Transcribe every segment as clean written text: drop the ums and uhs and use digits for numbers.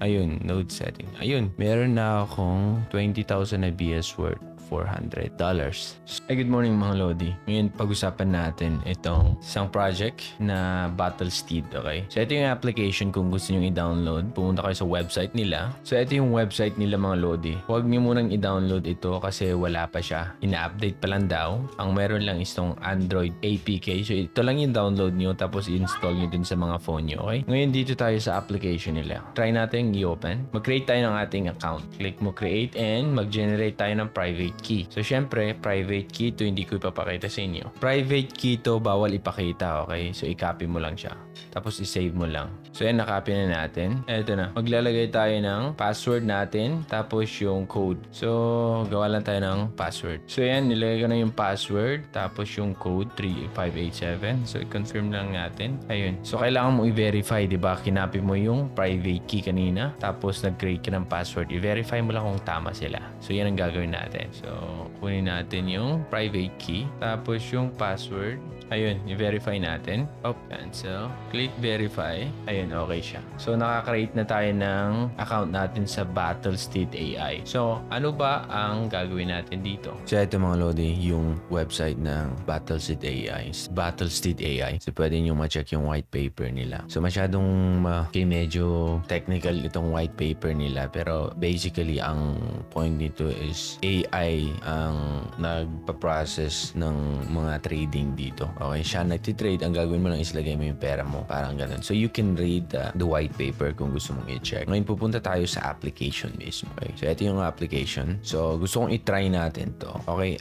Ayun, node setting. Ayun, meron na akong 20,000 na BS worth $400. Ay, good morning mga Lodi. Ngayon, pag-usapan natin itong isang project na Battlesteed, okay? So, ito yung application kung gusto nyo i-download. Pumunta kayo sa website nila. So, ito yung website nila mga Lodi. Huwag nyo munang i-download ito kasi wala pa siya. Ina-update pa lang daw. Ang meron lang is itong Android APK. So, ito lang yung download nyo tapos i-install nyo din sa mga phone nyo, okay? Ngayon, dito tayo sa application nila. Try natin i-open. Mag-create tayo ng ating account. Click mo create and mag-generate tayo ng private key. So, syempre, private key to hindi ko ipapakita sa inyo. Private key to bawal ipakita, okay? So, i-copy mo lang siya. Tapos, i-save mo lang. So, yan, na-copy na natin. Eto na. Maglalagay tayo ng password natin, tapos yung code. So, gawa lang tayo ng password. So, yan, nilagay ko na yung password, tapos yung code, 3587. So, i-confirm lang natin. Ayun. So, kailangan mo i-verify, di ba? Kinopy mo yung private key kanina, tapos nag-create ka ng password. I-verify mo lang kung tama sila. So, yan ang gagawin natin. So, kunin natin yung private key, tapos yung password. Ayun, i-verify natin. Oh, cancel. Click verify. Ayun, okay siya. So, nakaka-create na tayo ng account natin sa Battlesteed AI. So, ano ba ang gagawin natin dito? So, ito mga Lodi, yung website ng Battlesteed AI. Battlesteed AI. So, pwede nyo ma-check yung white paper nila. So, masyadong medyo technical itong white paper nila. Pero, basically, ang point nito is AI ang nagpa-process ng mga trading dito. Okay, siya nagtitrade. Ang gagawin mo lang is lagay mo yung pera mo. Parang ganun. So, you can read the white paper kung gusto mong i-check. Ngayon, pupunta tayo sa application mismo. Okay? So, ito yung application. So, gusto kong i-try natin to. Okay,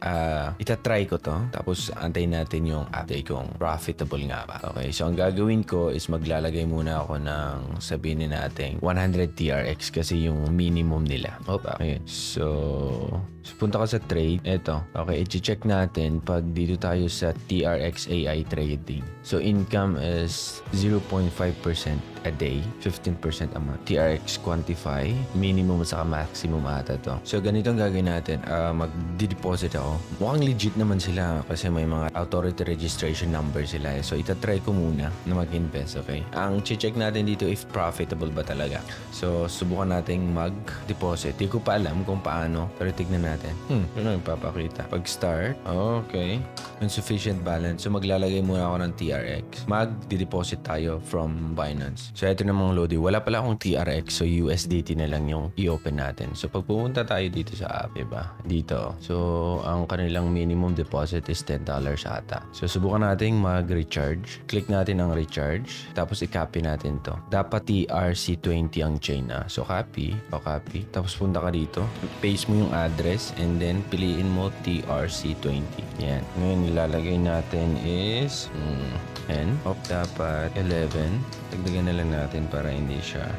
itatry ko to. Tapos, antayin natin yung update kung profitable nga ba. Okay, so, ang gagawin ko is maglalagay muna ako ng sabihin natin 100 TRX kasi yung minimum nila. Okay. So, punta ka sa trade. Ito. Okay, i-check natin pag dito tayo sa TRX AI trading. So, income is 0.5% a day, 15% a month. TRX quantify, minimum sa maximum ata to. So, ganito ang gagawin natin. Mag-deposit ako. Mukhang legit naman sila kasi may mga authority registration number sila. So, itatry ko muna na mag-invest, okay? Ang check natin dito if profitable ba talaga. So, subukan nating mag-deposit. Di ko pa alam kung paano, pero tignan natin. Ano yung papakita? Pag-start, okay. Insufficient balance. So, maglalagay muna ako ng TRX. Mag-deposit tayo from Binance. So, ito na mga Lodi. Wala pala akong TRX. So, USDT na lang yung i-open natin. So, pag pumunta tayo dito sa app, diba? Dito. So, ang kanilang minimum deposit is $10 ata. So, subukan natin mag-recharge. Click natin ang recharge. Tapos, i-copy natin to. Dapat TRC20 ang chain na. So, copy. Copy. Tapos, punta ka dito. Paste mo yung address and then piliin mo TRC20. Yan. Ngayon, nilalagay natin is dapat 11. Dagdagan na lang natin para hindi siya.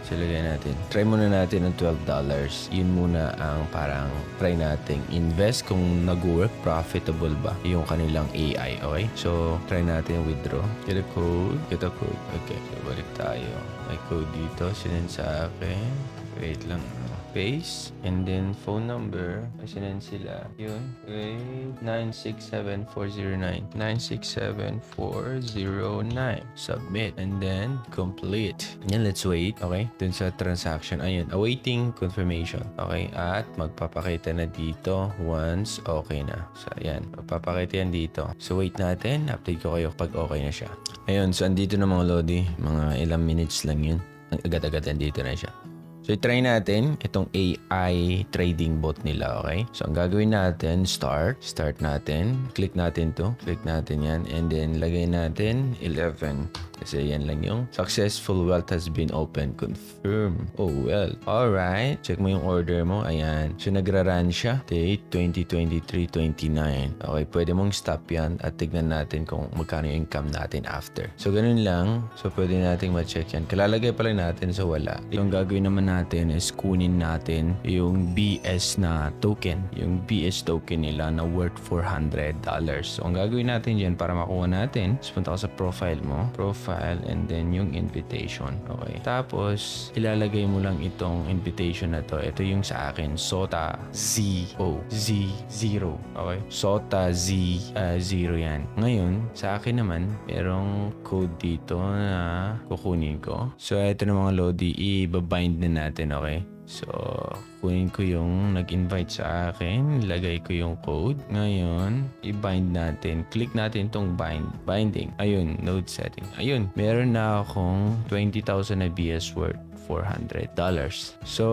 So, lagay natin. Try muna natin ang $12. Yun muna ang parang try natin. Invest kung nag-work, profitable ba yung kanilang AI, okay? So, try natin withdraw. Get a code. Okay, so balik tayo. May code dito. Sinend sa akin. Wait lang. Paste. And then, phone number. Sinend sila. Yun. Okay. 967409. 967409. Submit. And then, complete. Yan, let's wait. Okay. Dun sa transaction. Ayun. Awaiting confirmation. Okay. At magpapakita na dito once okay na. So, ayan. Magpapakita yan dito. So, wait natin. Update ko kayo pag okay na siya. Ayun. So, andito na mga Lodi. Mga ilang minutes lang yun. Agad-agad andito na siya. So, i-try natin itong AI trading bot nila, okay? So, ang gagawin natin, start natin, click natin to, click natin yan, and then lagay natin 11. Kasi yan lang yung successful wealth has been opened. Confirm. Oh, well. Alright. Check mo yung order mo. Ayan. So, nagra-run siya. Date 2023-29. Okay. Pwede mong stop yan at tignan natin kung magkano yung income natin after. So, ganun lang. So, pwede natin ma-check yan. Kalalagay pala natin sa wala. Yung gagawin naman natin is kunin natin yung BS na token. Yung BS token nila na worth $400. So, ang gagawin natin dyan para makuha natin, punta ka sa profile mo. Profile. profile and then yung invitation. Okay. Tapos, ilalagay mo lang itong invitation na to. Ito yung sa akin, Sota Z0. Okay. Sota Z0 yan. Ngayon, sa akin naman, merong code dito na kukunin ko. So, ito na mga Lodi, i-bind na natin. Okay. So, kunin ko yung nag-invite sa akin. Lagay ko yung code. Ngayon, i-bind natin. Click natin itong binding. Ayun, node setting. Ayun, meron na akong 20,000 na BS worth $400. So,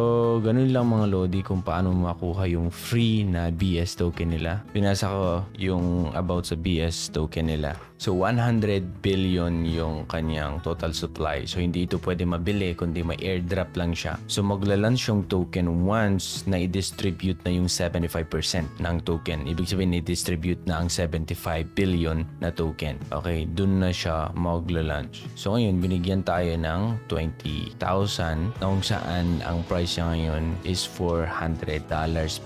ganun lang mga Lodi kung paano makuha yung free na BS token nila. Pinasa ko yung about sa BS token nila. So, 100 billion yung kanyang total supply. So, hindi ito pwede mabili kundi may airdrop lang siya. So, maglalunch yung token once na i-distribute na yung 75% ng token. Ibig sabihin, i-distribute na ang 75 billion na token. Okay, dun na siya maglalunch. So, ngayon, binigyan tayo ng 20,000 na kung saan ang price niya ngayon is $400.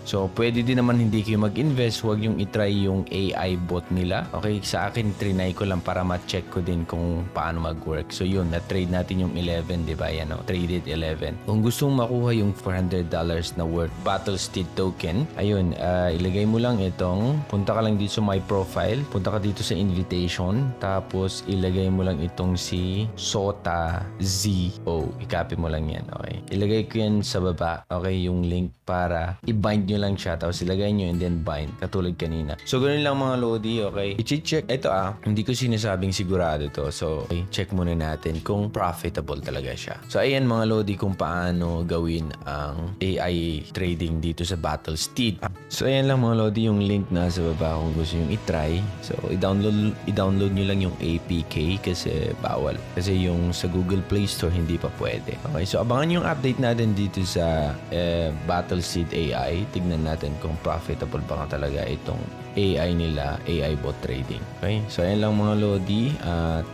So, pwede din naman hindi kayo mag-invest. Huwag yung itry yung AI bot nila. Okay, sa akin, trinay ko lang para ma-check ko din kung paano mag-work. So, yun, na-trade natin yung 11, di ba? Yan, traded 11. Kung gusto mong makuha yung $400 na worth Battlesteed token, ayun, ilagay mo lang itong, punta ka lang dito sa my profile, punta ka dito sa invitation, tapos ilagay mo lang itong si Sota Z0. I-copy mo lang yan, okay? Ilagay ko yan sa baba, okay, yung link para i-bind nyo lang siya, tapos ilagay nyo and then bind, katulad kanina. So, ganun lang mga Lodi, okay? I-check, ito hindi ko sinasabing sigurado to. So, okay, check muna natin kung profitable talaga siya. So, ayan mga Lodi kung paano gawin ang AI trading dito sa Battlesteed. So, ayan lang mga Lodi yung link na sa baba kung gusto yung i-try. So, i-download nyo lang yung APK kasi bawal. Kasi yung sa Google Play Store hindi pa pwede. Okay, so abangan yung update natin dito sa Battlesteed AI. Tignan natin kung profitable ba nga talaga itong AI nila, AI bot trading. Okay, so ayan lang mga Lodi at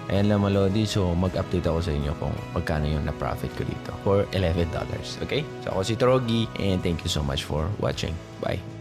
ayan lang mga Lodi. So mag-update ako sa inyo kung magkano yung na-profit ko dito for $11. Okay, so ako si Trogi and thank you so much for watching. Bye.